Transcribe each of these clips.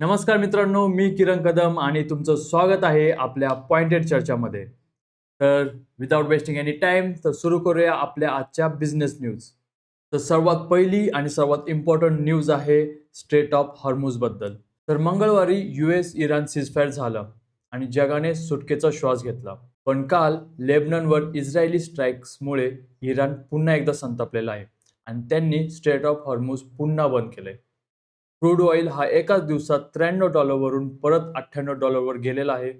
नमस्कार मित्रांनो, मी किरण कदम आणि तुमचं स्वागत आहे आपल्या पॉइंटेड चर्चामध्ये. तर विदाउट वेस्टिंग एनी टाइम तर सुरू करूया आपल्या आजच्या बिझनेस न्यूज. तर सर्वात पहिली आणि सर्वात इम्पॉर्टंट न्यूज आहे स्ट्रेट ऑफ हॉर्मुझबद्दल. तर मंगळवारी US इराण सीजफायर झालं आणि जगाने सुटकेचा श्वास घेतला. पण काल लेबननवर इस्रायली स्ट्राईक्समुळे इराण पुन्हा एकदा संतापलेला आहे आणि त्यांनी स्ट्रेट ऑफ हॉर्मुझ पुन्हा बंद केलंय. क्रूड ऑइल हा एकाच दिवसात $93 वरून परत $98 गेलेला आहे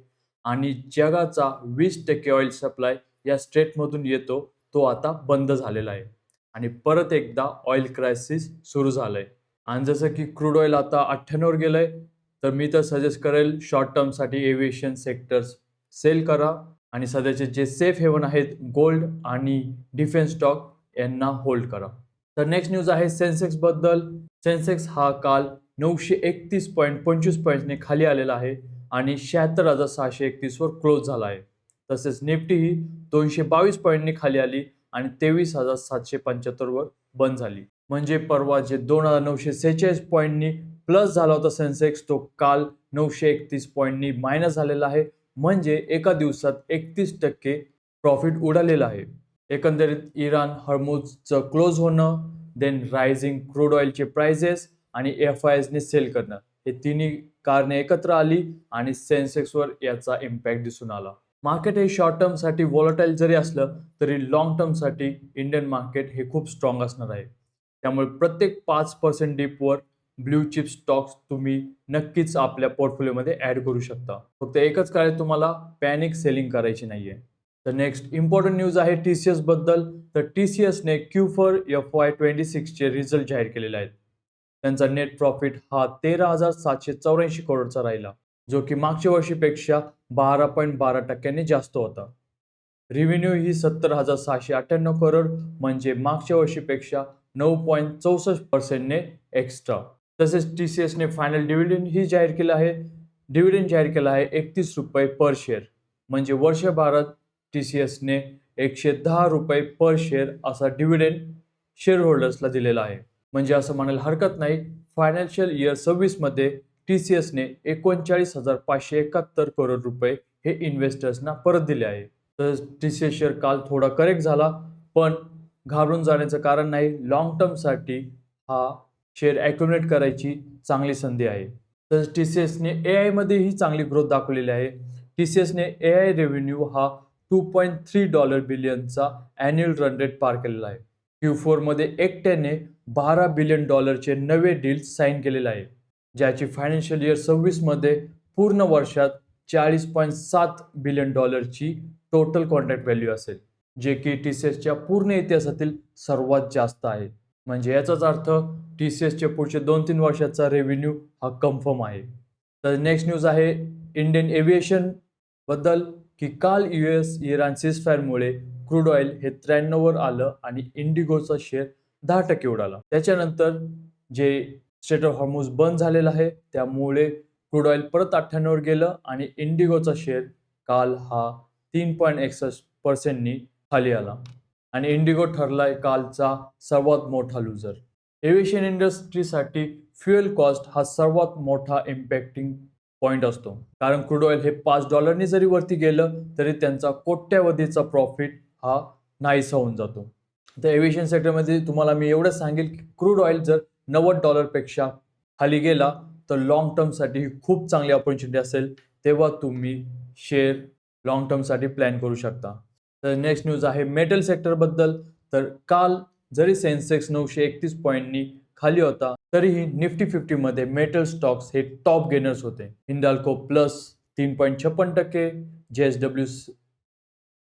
आणि जगाचा 20% ऑइल सप्लाय या स्ट्रेटमधून येतो तो आता बंद झालेला आहे आणि परत एकदा ऑइल क्रायसिस सुरू झालंय. आणि जसं की क्रूड ऑइल आता 98 वर गेलंय, तर मी तर सजेस्ट करेल शॉर्ट टर्मसाठी एव्हिएशन सेक्टर्स सेल करा आणि सध्याचे जे सेफ हेवन आहेत गोल्ड आणि डिफेन्स स्टॉक यांना होल्ड करा. तर नेक्स्ट न्यूज आहे सेन्सेक्स बद्दल. सेन्सेक्स हा काल 931.25 पॉईंट्सने खाली आलेला आहे आणि 76,631 वर क्लोज झाला आहे. तसेच निफ्टी ही 222 पॉईंटने खाली आली आणि 23,775 वर बंद झाली. म्हणजे परवा जे 2,946 पॉईंटनी प्लस झाला होता सेन्सेक्स, तो काल 931 पॉईंटनी मायनस झालेला आहे. म्हणजे एका दिवसात 31% प्रॉफिट उडालेला आहे. एकंदरीत इराण हॉर्मुझचं क्लोज होणं, देन रायझिंग क्रूड ऑइलचे प्राइजेस आणि FISने सेल करणं, हे तिन्ही कारणे एकत्र आली आणि सेन्सेक्सवर याचा इम्पॅक्ट दिसून आला. मार्केट हे शॉर्ट टर्मसाठी व्होलटाईल जरी असलं तरी लॉंग टर्मसाठी इंडियन मार्केट हे खूप स्ट्रॉंग असणार आहे. त्यामुळे प्रत्येक 5% डिपवर ब्ल्यू चिप स्टॉक्स तुम्ही नक्कीच आपल्या पोर्टफोलिओमध्ये ऍड करू शकता. फक्त एकच काय, तुम्हाला पॅनिक सेलिंग करायची नाहीये. तर नेक्स्ट इम्पॉर्टंट न्यूज आहे TCS बद्दल. तर TCSने Q4 FY26 चे रिझल्ट जाहीर केलेले आहेत. त्यांचा नेट प्रॉफिट हा 13,784 करोडचा राहिला, जो की मागच्या वर्षीपेक्षा 12.12% जास्त होता. रेव्हेन्यू ही 70,698 करोड, म्हणजे मागच्या वर्षीपेक्षा 9.64% एक्स्ट्रा. तसेच TCSने फायनल डिव्हिडंड ही जाहीर केला आहे. डिव्हिडंड जाहीर केला आहे ₹31 पर शेअर, म्हणजे वर्षभरात TCSने ₹110 पर शेअर असा डिव्हिडंड शेअर होल्डर्सला दिलेला आहे. म्हणजे असं म्हणायला हरकत नाही, फायनान्शियल इयर 26 मध्ये TCSने 39,571 करोड रुपये हे इन्व्हेस्टर्सना परत दिले आहे. तर TCS शेअर काल थोडा करेक्ट झाला, पण घाबरून जाण्याचं कारण नाही. लॉंग टर्मसाठी हा शेअर ॲक्युमुलेट करायची चांगली संधी आहे. तर TCSने AI मध्येही चांगली ग्रोथ दाखवलेली आहे. TCSने AI रेव्हेन्यू हा $2.3 बिलियनचा अॅन्युअल रन रेट पार केलेला आहे. Q4 मध्ये एकट्याने $12 बिलियन नवे डील्स साईन केलेले आहे, ज्याची फायनान्शियल इयर 26 मध्ये पूर्ण वर्षात $40.7 बिलियन टोटल कॉन्ट्रॅक्ट व्हॅल्यू असेल, जे की TCSच्या पूर्ण इतिहासातील सर्वात जास्त आहे. म्हणजे याचाच अर्थ TCSचे पुढचे 2-3 वर्षाचा रेव्हेन्यू हा कन्फर्म आहे. तर नेक्स्ट न्यूज आहे इंडियन एव्हिएशन बद्दल, की काल US इराण सीजफायरमुळे क्रूड ऑइल हे 93 वर आलं आणि इंडिगोचा शेअर 10% उडाला. त्याच्यानंतर जे स्ट्रेट ऑफ हॉर्मुझ बंद झालेलं आहे, त्यामुळे क्रूड ऑइल परत 98 वर गेलं आणि इंडिगोचा शेअर काल हा 3.61% खाली आला आणि इंडिगो ठरलाय कालचा सर्वात मोठा लुझर. एव्हिएशन इंडस्ट्रीसाठी फ्युएल कॉस्ट हा सर्वात मोठा इम्पॅक्टिंग पॉइंट असतो, कारण क्रूड ऑइल हे $5 जरी वरती गेलं तरी त्यांचा कोट्यावधीचा प्रॉफिट हा नाहीसा होऊन जातो. तर एव्हिएशन सेक्टरमध्ये तुम्हाला मी एवढंच सांगेल की क्रूड ऑइल जर $90 पेक्षा खाली गेला तर लॉंग टर्मसाठी ही खूप चांगली ऑपॉर्च्युनिटी असेल, तेव्हा तुम्ही शेअर लॉंग टर्मसाठी प्लॅन करू शकता. तर नेक्स्ट न्यूज आहे मेटल सेक्टरबद्दल. तर काल जरी सेन्सेक्स 931 पॉईंटनी खाली होता, तरीही निफ्टी 50 मध्ये मेटल स्टॉक्स हे टॉप गेनर्स होते. Hindalco plus 3.56%,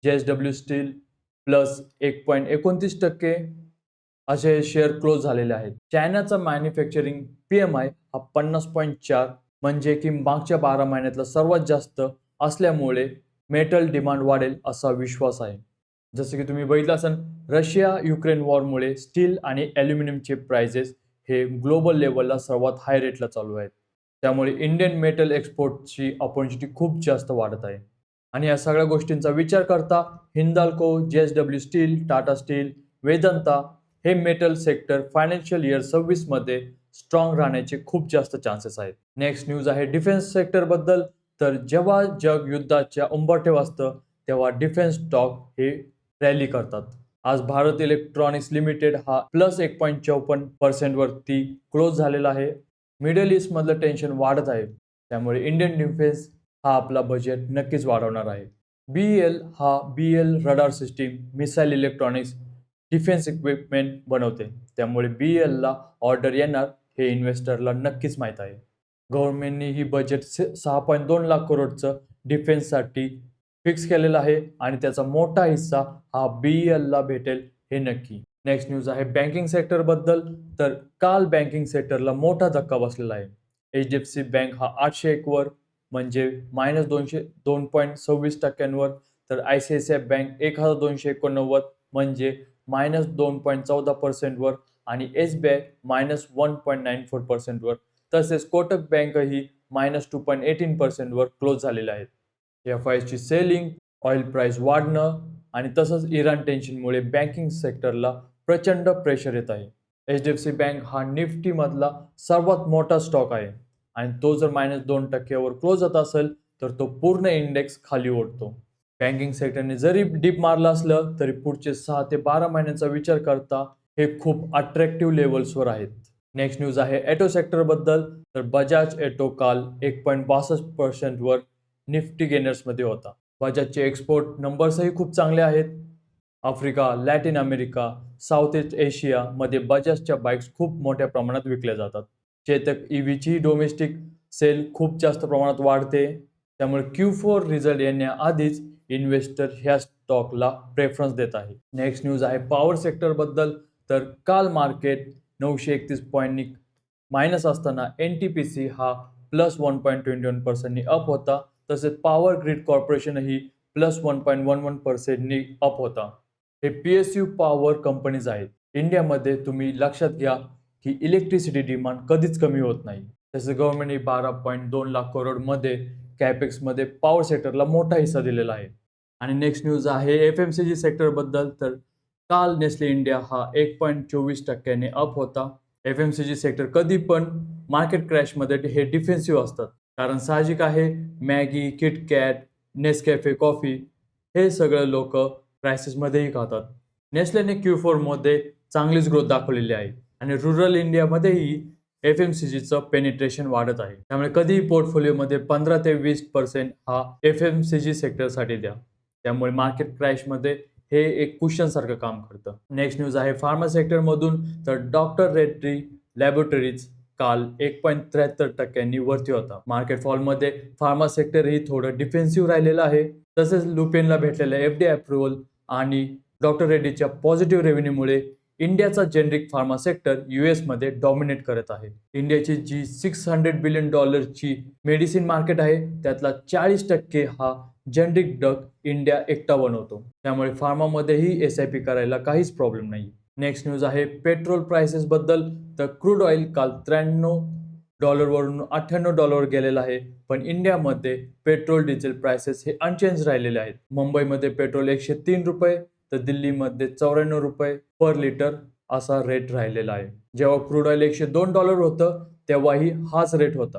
JSW steel plus 1.29% असे शेअर क्लोज झालेले आहेत. चायनाचा मॅन्युफॅक्चरिंग PMI हा 50.4, म्हणजे की मागच्या 12 महिन्यातला सर्वात जास्त असल्यामुळे मेटल डिमांड वाढेल असा विश्वास आहे. जसं की तुम्ही बघितलं असाल, रशिया युक्रेन वॉरमुळे स्टील आणि ॲल्युमिनियमचे प्राइजेस हे ग्लोबल लेवलला सर्वात हाय रेटला चालू आहेत. त्यामुळे इंडियन मेटल एक्सपोर्टची ऑपॉर्च्युनिटी खूप जास्त वाढत आहे. आणि या सगळ्या गोष्टींचा विचार करता Hindalco, JSW steel, Tata steel, Vedanta हे मेटल सेक्टर फायनान्शियल इयर 26 मध्ये स्ट्रॉंग राहण्याचे खूप जास्त चान्सेस आहेत. नेक्स्ट न्यूज आहे डिफेन्स सेक्टर बद्दल. तर जेव्हा जग युद्धाच्या उंबरठ्यावर असतं तेव्हा डिफेन्स स्टॉक हे रॅली करतात. आज भारत इलेक्ट्रॉनिक्स लिमिटेड हा +1.54% वरती क्लोज झालेला आहे. मिडल ईस्ट मधलं टेन्शन वाढत आहे, त्यामुळे इंडियन डिफेन्स हा आपला बजेट नक्कीच वाढवणार आहे. BEL हा BEL radar system, missile electronics, defence equipment बनवते, त्यामुळे BEL ला ऑर्डर येणार हे इन्व्हेस्टरला नक्कीच माहीत आहे. गव्हर्नमेंटने ही बजेट 6.2 लाख करोडचं डिफेन्ससाठी फिक्स केलेला आहे आणि त्याचा मोठा हिस्सा हा BEL ला भेटेल हे नक्की. नेक्स्ट न्यूज आहे बँकिंग सेक्टर बद्दल. तर काल बँकिंग सेक्टरला मोठा धक्का बसलेला आहे. HDFC बँक हा 801 वर म्हणजे -2.26% तर ICICI बँक 1289 म्हणजे -2.14% वर आणि SBI -1.94% वर, तसेच कोटक बँक ही -2.18% वर क्लोज झालेले आहेत. FISची सेलिंग, ऑइल प्राइस वाढणं आणि तसंच इराण टेन्शनमुळे बँकिंग सेक्टरला प्रचंड प्रेशर येत आहे. HDFC बँक हा निफ्टी मधला सर्वात मोठा स्टॉक आहे आणि तो जर -2% वर क्लोज होत असेल तर तो पूर्ण इंडेक्स खाली ओढतो. बँकिंग सेक्टरने जरी डिप मारलं असलं तरी पुढचे 6 ते 12 महिन्यांचा विचार करता हे खूप अट्रॅक्टिव्ह लेवल्सवर आहेत. नेक्स्ट न्यूज आहे ऑटो सेक्टर बद्दल. तर बजाज ऑटो काल 1.62% वर निफ्टी गेनर्समध्ये होता. बजाजचे एक्सपोर्ट नंबर्सही खूप चांगले आहेत. Africa, Latin America, south east एशियामध्ये बजाजच्या बाईक्स खूप मोठ्या प्रमाणात विकल्या जातात. चेतक EVची डोमेस्टिक सेल खूप जास्त प्रमाणात वाढते, त्यामुळे Q4 रिझल्ट येण्याआधीच इन्व्हेस्टर ह्या स्टॉकला प्रेफरन्स देत आहे. नेक्स्ट न्यूज आहे पॉवर सेक्टर बद्दल. तर काल मार्केट 931 पॉईंटनी मायनस असताना NTPC हा +1.21% अप होता, तसेच पॉवर ग्रिड कॉर्पोरेशनही +1.11% अप होता. हे PSU पॉवर कंपनीज आहेत. इंडियामध्ये तुम्ही लक्षात घ्या की इलेक्ट्रिसिटी डिमांड कधीच कमी होत नाही. तसेच गव्हर्नमेंटने 12.2 लाख करोडमध्ये कॅपेक्समध्ये पॉवर सेक्टरला मोठा हिस्सा दिलेला आहे. आणि नेक्स्ट न्यूज आहे FMCG सेक्टर बद्दल. तर काल नेस्ले इंडिया हा 1.24% अप होता. FMCG सेक्टर कधी पण मार्केट क्रॅशमध्ये हे डिफेन्सिव्ह असतात, कारण साहजिक आहे मॅगी, किटकॅट, नेसकॅफे कॉफी हे सगळे लोक क्रायसिसमध्येही खातात. नेस्लेने Q4 मध्ये चांगलीच ग्रोथ दाखवलेली आहे आणि रुरल इंडियामध्येही FMCGचं पेनिट्रेशन वाढत आहे, त्यामुळे कधीही पोर्टफोलिओमध्ये 15 ते 20% हा FMCG सेक्टरसाठी द्या. त्यामुळे मार्केट क्रॅशमध्ये हे एक कुशन सारखं काम करतं. नेक्स्ट न्यूज आहे फार्मा सेक्टरमधून. तर डॉक्टर रेड्डी लॅबोरेटरीज काल 1.73% वरती होता. मार्केट फॉलमध्ये फार्मा सेक्टर ही थोडं डिफेन्सिव्ह राहिलेलं आहे. तसेच लुपेनला भेटलेल्या FDA अप्रुव्हल आणि डॉक्टर रेड्डीच्या पॉझिटिव्ह रेव्हेन्यूमुळे इंडियाचा जेनरिक फार्मा सेक्टर US मध्ये डॉमिनेट करत आहे. इंडियाची जी $600 बिलियन ची मेडिसिन मार्केट आहे त्यातला 40% हा जेनरिक ड्रग इंडिया एकटा बनवतो, त्यामुळे फार्मामध्येही SIP करायला काहीच प्रॉब्लेम नाही. नेक्स्ट न्यूज आहे पेट्रोल प्राइसेस बद्दल. तर क्रूड ऑइल काल $93 वरून $98 गेलेला आहे, पण इंडियामध्ये पेट्रोल डिझेल प्राइसेस हे अनचेंज राहिलेले आहेत. मुंबईमध्ये पेट्रोल 103 रुपये तर दिल्लीमध्ये 94 रुपये पर लिटर असा रेट राहिलेला आहे. जेव्हा क्रूड ऑइल $102 होतं तेव्हाही हाच रेट होता,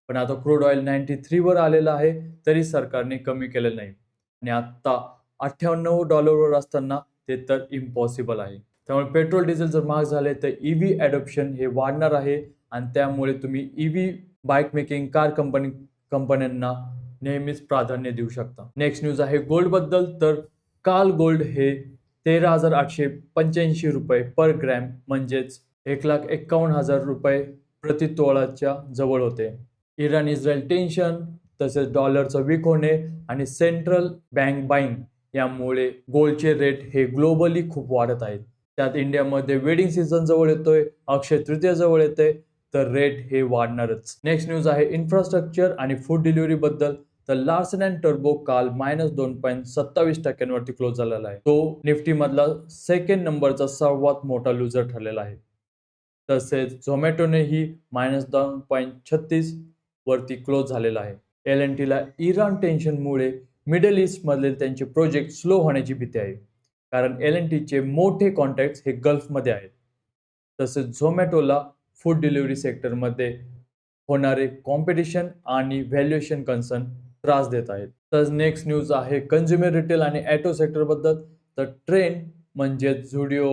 पण आता क्रूड ऑइल 93 वर आलेला आहे तरी सरकारने कमी केलेलं नाही आणि आता $98 वर असताना ते तर इम्पॉसिबल आहे. त्यामुळे पेट्रोल डिझेल जर महाग झाले तर EV ॲडॉप्शन हे वाढणार आहे आणि त्यामुळे तुम्ही EV बाईक मेकिंग कार कंपन्यांना नेहमीच प्राधान्य देऊ शकता. नेक्स्ट न्यूज आहे गोल्ड बद्दल. तर काल गोल्ड हे 13,885 रुपये पर ग्रॅम म्हणजेच 1,51,000 रुपये प्रति तोळाच्या जवळ होते. इराण इस्रायल टेन्शन, तसेच डॉलरचं वीक होणे आणि सेंट्रल बँक बाईंग यामुळे गोल्डचे रेट हे ग्लोबली खूप वाढत आहेत. त्यात इंडियामध्ये वेडिंग सीझन जवळ येतोय, अक्षय तृतीया जवळ येते, तर रेट हे वाढणारच. नेक्स्ट न्यूज आहे इन्फ्रास्ट्रक्चर आणि फूड डिलिव्हरी बद्दल. तर लार्सन अँड टर्बो काल -2.27% वरती क्लोज झालेला आहे. तो निफ्टी मधला सेकंड नंबरचा सर्वात मोठा लुजर ठरलेला आहे. तसेच झोमॅटोनेही -2.36 वरती क्लोज झालेला आहे. L&Tला इराण टेन्शनमुळे मिडल ईस्ट मधले त्यांचे प्रोजेक्ट स्लो होण्याची भीती आहे, कारण L&Tचे मोठे कॉन्ट्रॅक्ट्स हे गल्फमध्ये आहेत. तसेच झोमॅटोला फूड डिलिव्हरी सेक्टरमध्ये होणारे कॉम्पिटिशन आणि व्हॅल्युएशन कन्सर्न त्रास देत आहेत. तर नेक्स्ट न्यूज आहे कन्झ्युमर रिटेल आणि ॲटो सेक्टरबद्दल. तर ट्रेंड म्हणजे झुडिओ,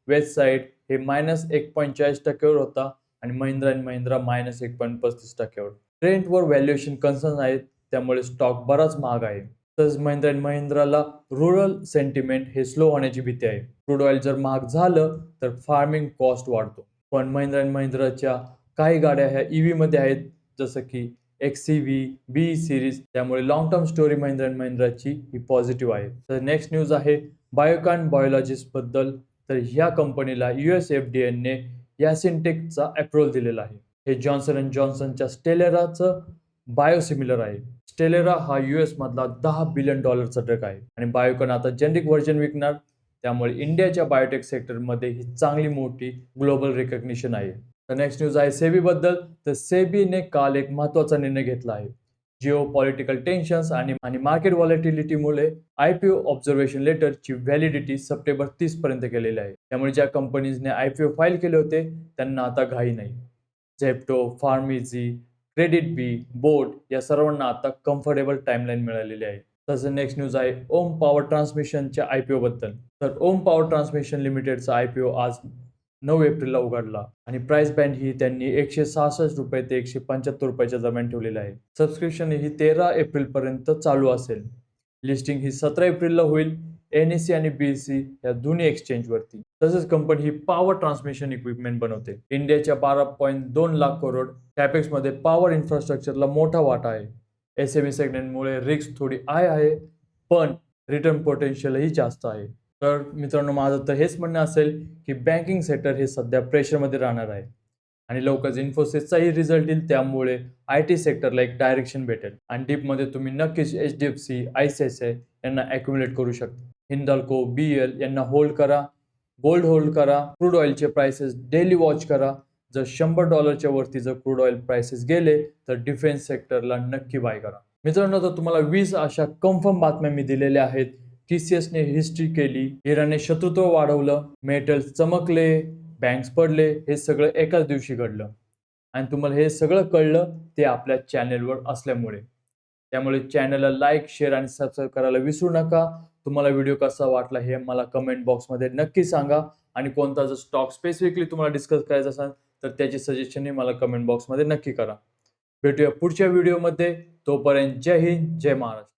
वेबसाईट हे -1.40% होता आणि महिंद्रा अँड महिंद्रा -1.35%. ट्रेंडवर व्हॅल्युएशन कन्सर्न आहेत, त्यामुळे स्टॉक बराच महाग आहे. तसंच महिंद्रा अँड महिंद्राला रुरल सेंटिमेंट हे स्लो होण्याची भीती आहे. क्रूड ऑइल जर महाग झालं तर फार्मिंग कॉस्ट वाढतो. पण महिंद्रा अँड महिंद्राच्या काही गाड्या ह्या EV मध्ये आहेत, जसं की XCV, B सिरीज. त्यामुळे long term story Mahindra and महिंद्राची ही पॉझिटिव्ह आहे. तर नेक्स्ट न्यूज आहे बायोकॉन बायोलॉजिक्स बद्दल. तर ह्या कंपनीला US FDA ने यासिनटेकचा अप्रुव्हल दिलेला आहे. हे जॉन्सन अँड जॉन्सनच्या स्टेलेराचं बायोसिमिलर आहे. स्टेलेरा हा US मधला $10 बिलियन ड्रग आहे आणि बायोकॉन आता जेनेरिक व्हर्जन विकणार. त्यामुळे इंडियाच्या बायोटेक सेक्टरमध्ये ही चांगली मोठी ग्लोबल रिकग्निशन आहे. तर नेक्स्ट न्यूज आहे सेबी बद्दल. तर सेबीने काल एक महत्त्वाचा निर्णय घेतला आहे. जिओ पॉलिटिकल टेन्शन्स आणि मार्केट व्हॉलेटिलिटीमुळे IPO ऑब्झर्वेशन लेटरची व्हॅलिडिटी सप्टेंबर 30 पर्यंत केलेली आहे. त्यामुळे ज्या कंपनीजने IPO फाईल केले होते त्यांना आता घाई नाही. झेप्टो, फार्मिजी, क्रेडिट बी, बोट या सर्वांना आता कम्फर्टेबल टाइमलाईन मिळालेली आहे. तसं नेक्स्ट न्यूज आहे ओम पॉवर ट्रान्समिशनच्या IPO बद्दल. तर ओम पॉवर ट्रान्समिशन लिमिटेडचा IPO आज 9 एप्रिलला उघडला आणि प्राइस बँड ही त्यांनी ₹166 ते ₹175 दरम्यान ठेवलेली आहे. सबस्क्रिप्शन ही 13 एप्रिल पर्यंत चालू असेल. लिस्टिंग ही 17 एप्रिलला होईल NSE आणि BSE या दोन्ही एक्सचेंजवरती. तसेच कंपनी ही पॉवर ट्रान्समिशन इक्विपमेंट बनवते. इंडियाच्या 12.2 लाख करोड कॅपेक्स मध्ये पॉवर इन्फ्रास्ट्रक्चरला मोठा वाटा आहे. SME सेगमेंटमुळे रिस्क थोडी आहे, पण रिटर्न पोटेन्शियलही जास्त आहे. तर मित्रांनो, माझं तर हेच म्हणणं असेल की बँकिंग सेक्टर हे सध्या प्रेशरमध्ये राहणार आहे आणि लवकरच इन्फोसिसचाही रिझल्ट येईल. त्यामुळे IT सेक्टरला एक डायरेक्शन भेटेल आणि डीपमध्ये तुम्ही नक्कीच HDFC, ICICI यांना ॲक्युमुलेट करू शकता. हिंदाल्को, BEL यांना होल्ड करा. गोल्ड होल्ड करा. क्रूड ऑइलचे प्राइसेस डेली वॉच करा. जर $100 वरती जर क्रूड ऑइल प्राइसेस गेले तर डिफेन्स सेक्टरला नक्की बाय करा. मित्रांनो, तर तुम्हाला 20 अशा कन्फर्म बातम्या मी दिलेल्या आहेत. TCSने हिस्ट्री केली, इराणने शत्रुत्व वाढवलं, मेटल्स चमकले, बँक्स पडले, हे सगळं एकाच दिवशी घडलं आणि तुम्हाला हे सगळं कळलं ते आपल्या चॅनेलवर असल्यामुळे. त्यामुळे चॅनलला लाईक, शेअर आणि सबस्क्राईब करायला विसरू नका. तुम्हाला व्हिडिओ कसा वाटला हे मला कमेंट बॉक्समध्ये नक्की सांगा आणि कोणता जर स्टॉक स्पेसिफिकली तुम्हाला डिस्कस करायचा असेल तर त्याची सजेशनही मला कमेंट बॉक्समध्ये नक्की करा. भेटूया पुढच्या व्हिडिओमध्ये. तोपर्यंत जय हिंद, जय महाराष्ट्र.